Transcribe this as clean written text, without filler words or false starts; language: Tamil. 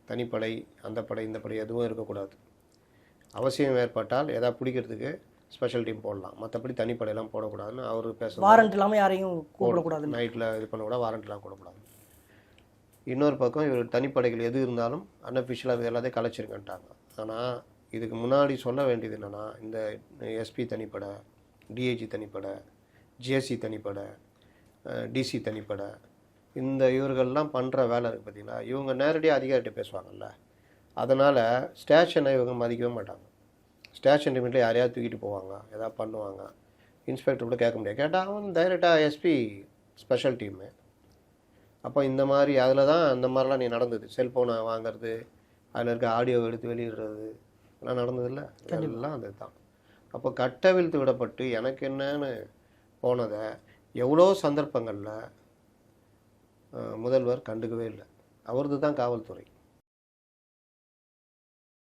தனிப்படை, அந்த படை, இந்த படை எதுவும் இருக்கக்கூடாது. அவசியம் ஏற்பட்டால் ஏதாவது பிடிக்கிறதுக்கு ஸ்பெஷல் டீம் போடலாம், மற்றபடி தனிப்படையெல்லாம் போடக்கூடாதுன்னு அவர் பேச. வாரண்ட் இல்லாமல் யாரையும் கூப்பிடக்கூடாது, நைட்டில் இது பண்ணக்கூடாது, வாரண்ட்லாம் கூடக்கூடாது. இன்னொரு பக்கம் இவர் தனிப்படைகள் எது இருந்தாலும் அன்அஃபிஷியலாக எல்லாத்தையும் கலைச்சிருங்கன்ட்டாங்க. ஆனால் இதுக்கு முன்னாடி சொல்ல வேண்டியது என்னென்னா, இந்த எஸ்பி தனிப்படை, டிஐஜி தனிப்படை, ஜிஎஸ்சி தனிப்படை, டிசி தனிப்படை, இந்த இவர்கள்லாம் பண்ணுற வேலை இருக்குது பார்த்தீங்களா, இவங்க நேரடியாக அதிகாரிகிட்ட பேசுவாங்கல்ல. அதனால் ஸ்டேஷனை இவங்க மதிக்கவே மாட்டாங்க. ஸ்டேஷன் லிமிட்டில் யாரையாவது தூக்கிட்டு போவாங்க, எதாவது பண்ணுவாங்க. இன்ஸ்பெக்டர் கூட கேட்க முடியாது, கேட்டால் அவன் டைரெக்டாக எஸ்பி ஸ்பெஷல் டீமு. அப்போ இந்த மாதிரி அதில் தான் அந்த மாதிரிலாம் நீ நடந்தது. செல்ஃபோனை வாங்கிறது, அதில் இருக்க ஆடியோ எடுத்து வெளியிடுறது எல்லாம் நடந்ததில்ல, எல்லாம் அது தான். அப்போ கட்டவிழ்த்து விடப்பட்டு எனக்கு என்னன்னு போனதை எவ்வளோ சந்தர்ப்பங்களில் முதல்வர் கண்டுக்கவே இல்லை. அவரது தான் காவல்துறை.